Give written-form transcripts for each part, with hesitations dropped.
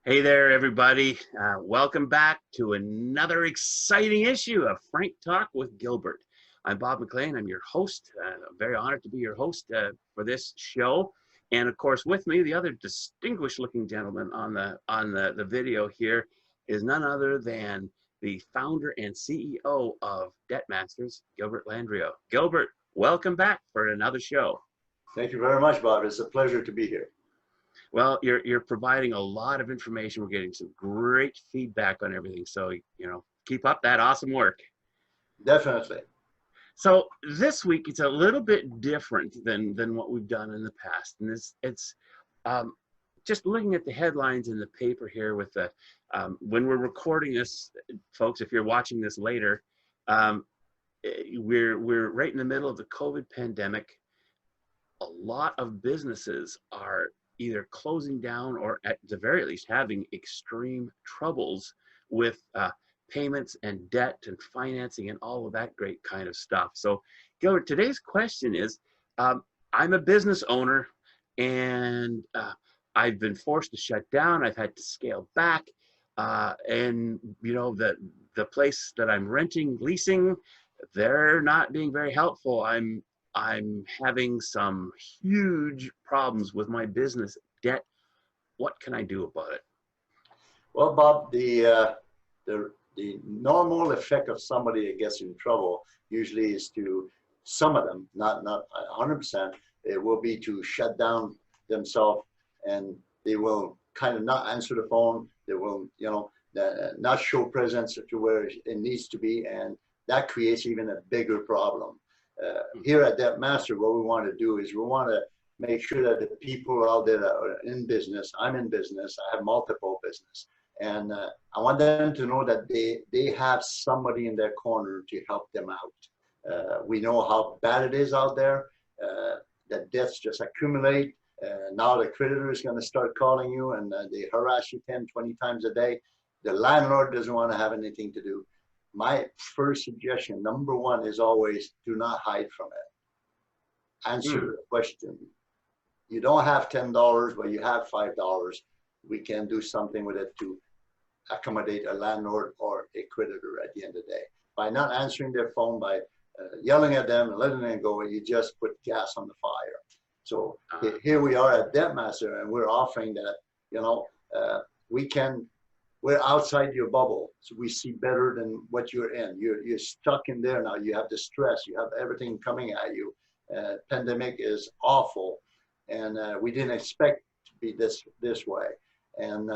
Hey there, everybody. Welcome back to another exciting issue of Frank Talk with Gilbert. I'm Bob McLean. I'm your host. I'm very honored to be your host for this show. And of course, with me, the other distinguished-looking gentleman on the video here is none other than the founder and CEO of Debt Masters, Gilbert Landriault. Gilbert, welcome back for another show. Thank you very much, Bob. It's a pleasure to be here. Well, you're providing a lot of information. We're getting some great feedback on everything. So, keep up that awesome work. Definitely. So this week it's a little bit different than what we've done in the past, and it's just looking at the headlines in the paper here with the when we're recording this, folks. If you're watching this later, we're right in the middle of the COVID pandemic. A lot of businesses are either closing down or at the very least having extreme troubles with payments and debt and financing and all of that great kind of stuff. So Gilbert, today's question is, I'm a business owner and I've been forced to shut down. I've had to scale back and the place that I'm renting, leasing, they're not being very helpful. I'm having some huge problems with my business debt. What can I do about it? Well, Bob, the normal effect of somebody that gets in trouble usually is to, some of them, not 100%, it will be to shut down themselves, and they will kind of not answer the phone. They will, not show presence to where it needs to be, and that creates even a bigger problem. Here at Debt Master, what we want to do is we want to make sure that the people out there that are in business, I'm in business, I have multiple business, and I want them to know that they have somebody in their corner to help them out. We know how bad it is out there, that debts just accumulate. Now the creditor is going to start calling you and they harass you 10, 20 times a day. The landlord doesn't want to have anything to do. My first suggestion, number one, is always do not hide from it. Answer the question. You don't have $10, but you have $5. We can do something with it to accommodate a landlord or a creditor at the end of the day. By not answering their phone, by yelling at them and letting them go, you just put gas on the fire. So here we are at Debt Master, and we're offering that, we're outside your bubble, so we see better than what you're in. You're stuck in there now. You have the stress. You have everything coming at you. Pandemic is awful, and we didn't expect to be this way. And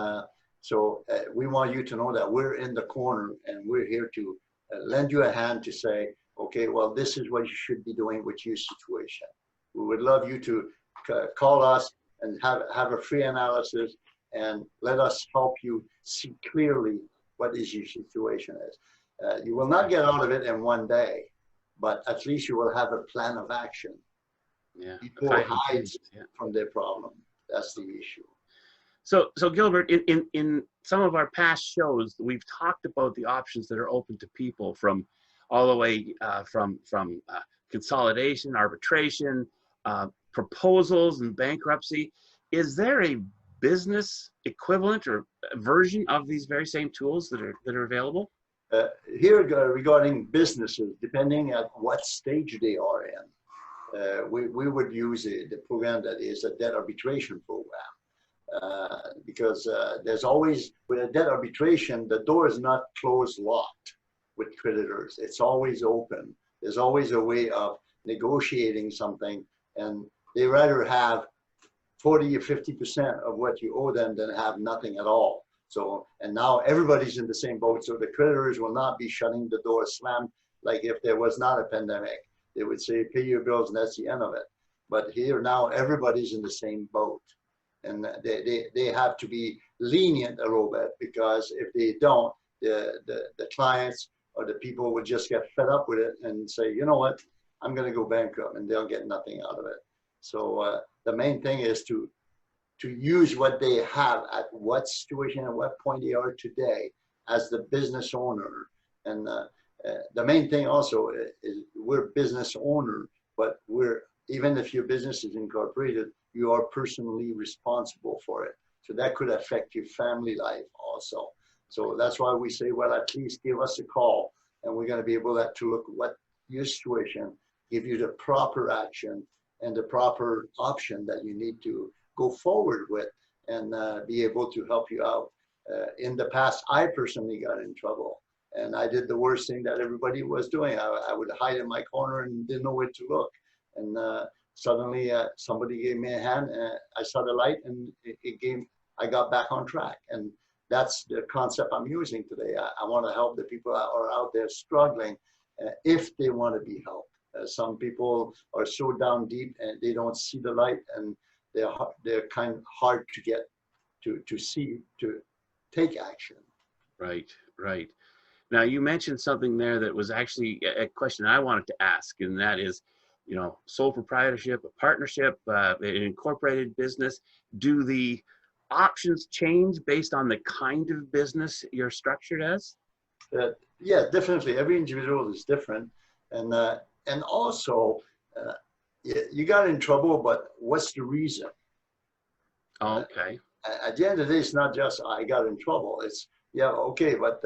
so we want you to know that we're in the corner, and we're here to lend you a hand to say, okay, well, this is what you should be doing with your situation. We would love you to call us and have a free analysis and let us help you see clearly what is your situation is. You will not get out of it in one day, but at least you will have a plan of action. Yeah. People hide from their problem. That's the issue. So Gilbert, in some of our past shows, we've talked about the options that are open to people, from all the way from consolidation, arbitration, proposals, and bankruptcy. Is there a business equivalent or version of these very same tools that are available? Here regarding businesses, depending at what stage they are in, we would use the program that is a debt arbitration program, because there's always, with a debt arbitration, the door is not closed locked with creditors. It's always open. There's always a way of negotiating something, and they rather have 40 or 50% of what you owe them than have nothing at all. So, and now everybody's in the same boat. So the creditors will not be shutting the door slammed like if there was not a pandemic. They would say, pay your bills and that's the end of it. But here now everybody's in the same boat. And they have to be lenient a little bit, because if they don't, the clients or the people will just get fed up with it and say, you know what, I'm going to go bankrupt, and they'll get nothing out of it. So the main thing is to use what they have at what situation and what point they are today as the business owner. And the main thing also is we're business owner, but even if your business is incorporated, you are personally responsible for it. So that could affect your family life also. So that's why we say, well, at least give us a call, and we're going to be able to look at what your situation, give you the proper action and the proper option that you need to go forward with, and be able to help you out. In the past, I personally got in trouble, and I did the worst thing that everybody was doing. I would hide in my corner and didn't know where to look. And suddenly somebody gave me a hand, and I saw the light, and I got back on track. And that's the concept I'm using today. I want to help the people that are out there struggling, if they want to be helped. Some people are so down deep and they don't see the light, and they're kind of hard to get to see, to take action. Right, right. Now, you mentioned something there that was actually a question I wanted to ask, and that is, you know, sole proprietorship, a partnership, an incorporated business. Do the options change based on the kind of business you're structured as? Yeah, definitely. Every individual is different, and also you got in trouble, but what's the reason? Okay. At the end of the day, it's not just I got in trouble. It's yeah, okay, but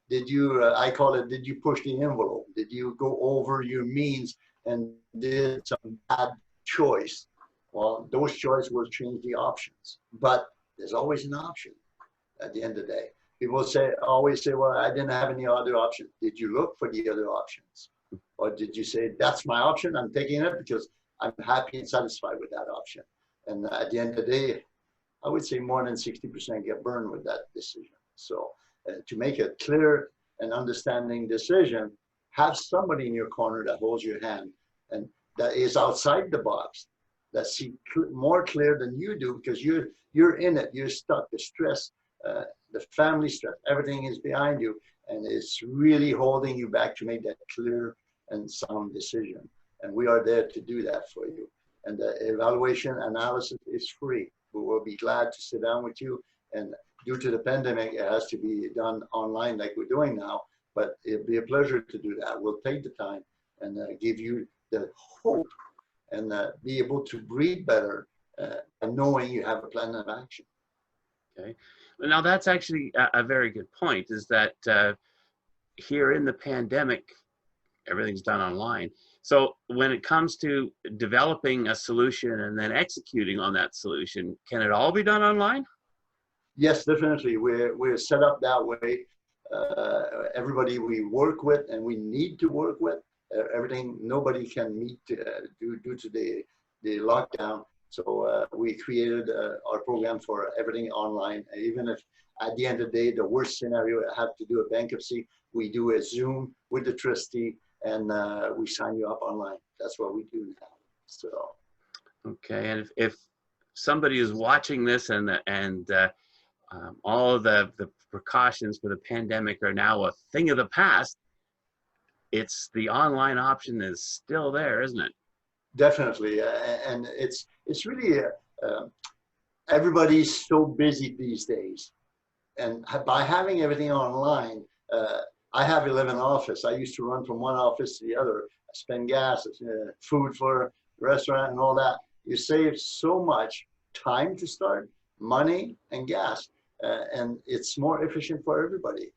did you? I call it. Did you push the envelope? Did you go over your means and did some bad choice? Well, those choices will change the options, but there's always an option. At the end of the day, people always say, "Well, I didn't have any other option." Did you look for the other options, or did you say, "That's my option. I'm taking it because I'm happy and satisfied with that option"? And at the end of the day, I would say more than 60% get burned with that decision. So to make a clear and understanding decision, have somebody in your corner that holds your hand and that is outside the box, that see more clear than you do, because you're in it, you're stuck, the stress, the family stress, everything is behind you, and it's really holding you back to make that clear and sound decision. And we are there to do that for you. And the evaluation analysis is free. We will be glad to sit down with you. And due to the pandemic, it has to be done online like we're doing now, but it'd be a pleasure to do that. We'll take the time and give you the hope and be able to breathe better and knowing you have a plan of action. Okay. Well, now that's actually a very good point, is that here in the pandemic, everything's done online. So when it comes to developing a solution and then executing on that solution, can it all be done online? Yes, definitely. We're set up that way. Everybody we work with and we need to work with, everything, nobody can meet due to the lockdown. So we created our program for everything online. Even if at the end of the day, the worst scenario, I have to do a bankruptcy, we do a Zoom with the trustee, and we sign you up online. That's what we do now. So. Okay, and if somebody is watching this and all of the precautions for the pandemic are now a thing of the past, it's the online option is still there, isn't it? Definitely, and it's really everybody's so busy these days, and by having everything online, I have 11 offices. I used to run from one office to the other, spend gas, food for the restaurant and all that. You save so much time to start, money and gas, and it's more efficient for everybody.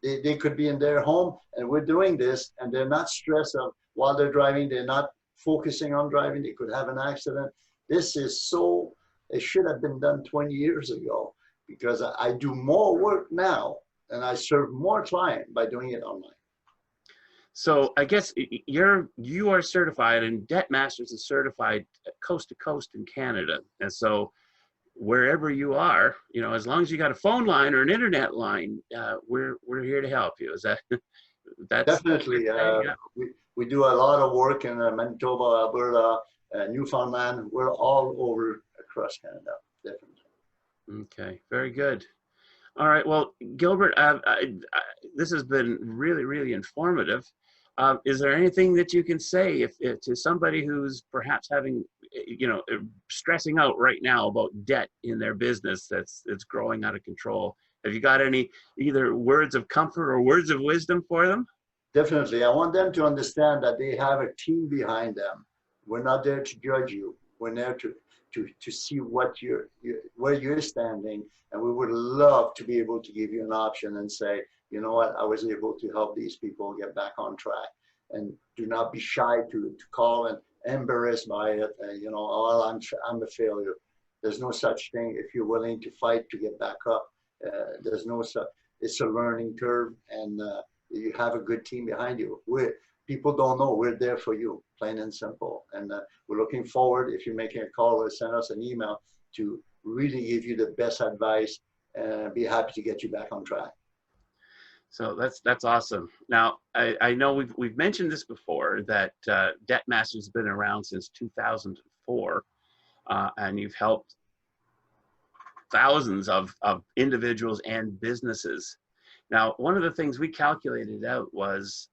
They could be in their home and we're doing this, and they're not stressed out while they're driving. They're not focusing on driving. They could have an accident. This is so, it should have been done 20 years ago, because I do more work now and I serve more clients by doing it online. So I guess you are certified, and Debt Masters is certified coast to coast in Canada. And so wherever you are, you know, as long as you got a phone line or an internet line, we're here to help you. Is that that's definitely? We do a lot of work in Manitoba, Alberta, Newfoundland. We're all over across Canada. Definitely. Okay, very good. All right. Well, Gilbert, this has been really, really informative. Is there anything that you can say if to somebody who's perhaps having, you know, stressing out right now about debt in their business that's growing out of control? Have you got any either words of comfort or words of wisdom for them? Definitely. I want them to understand that they have a team behind them. We're not there to judge you. We're there to see what where you're standing, and we would love to be able to give you an option and say, you know what, I was able to help these people get back on track. And do not be shy to call and embarrassed by it. You know, oh, I'm a failure. There's no such thing. If you're willing to fight to get back up, there's no such. It's a learning curve, and you have a good team behind you. People don't know we're there for you, plain and simple. And we're looking forward, if you're making a call or send us an email, to really give you the best advice and be happy to get you back on track. So that's awesome. Now, I know we've mentioned this before, that Debt Masters has been around since 2004, and you've helped thousands of individuals and businesses. Now, one of the things we calculated out was,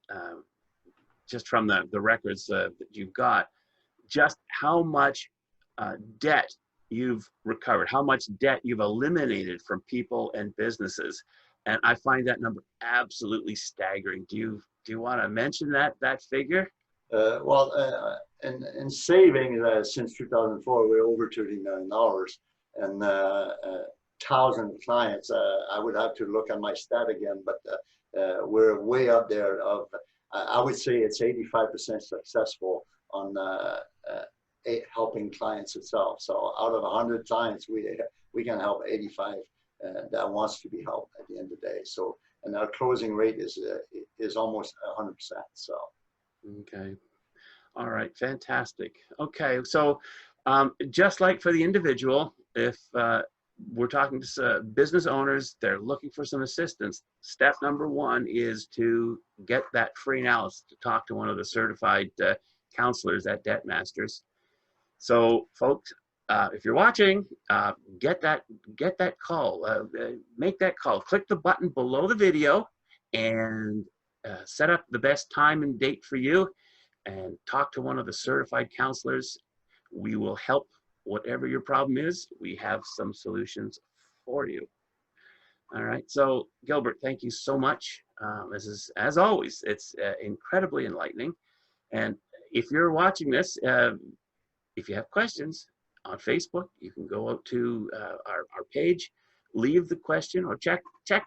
just from the records that you've got, just how much debt you've recovered, how much debt you've eliminated from people and businesses. And I find that number absolutely staggering. Do you want to mention that figure? In saving, since 2004, we're over $30 million, and thousand clients. I would have to look at my stat again, but we're way up there. I would say it's 85% successful on helping clients itself. So out of 100 clients, we can help 85 that wants to be helped at the end of the day. So, and our closing rate is almost 100%. So. Okay. All right. Fantastic. Okay. So just like for the individual, if we're talking to business owners, they're looking for some assistance, step number one is to get that free analysis, to talk to one of the certified counselors at Debt Masters. So folks, if you're watching, get that call, make that call, click the button below the video and set up the best time and date for you and talk to one of the certified counselors. We will help whatever your problem is. We have some solutions for you. All right, so Gilbert, thank you so much. As always, it's incredibly enlightening. And if you're watching this, if you have questions on Facebook, you can go out to our page, leave the question, or check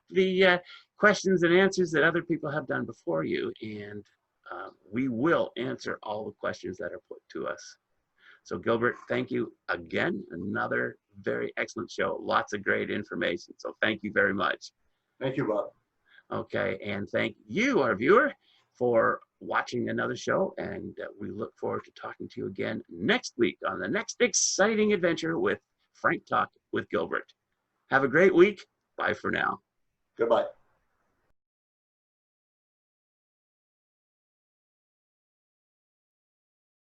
the questions and answers that other people have done before you, and we will answer all the questions that are put to us. So Gilbert, thank you again. Another very excellent show. Lots of great information. So thank you very much. Thank you, Bob. Okay, and thank you, our viewer, for watching another show, and we look forward to talking to you again next week on the next exciting adventure with Frank Talk with Gilbert. Have a great week. Bye for now. Goodbye.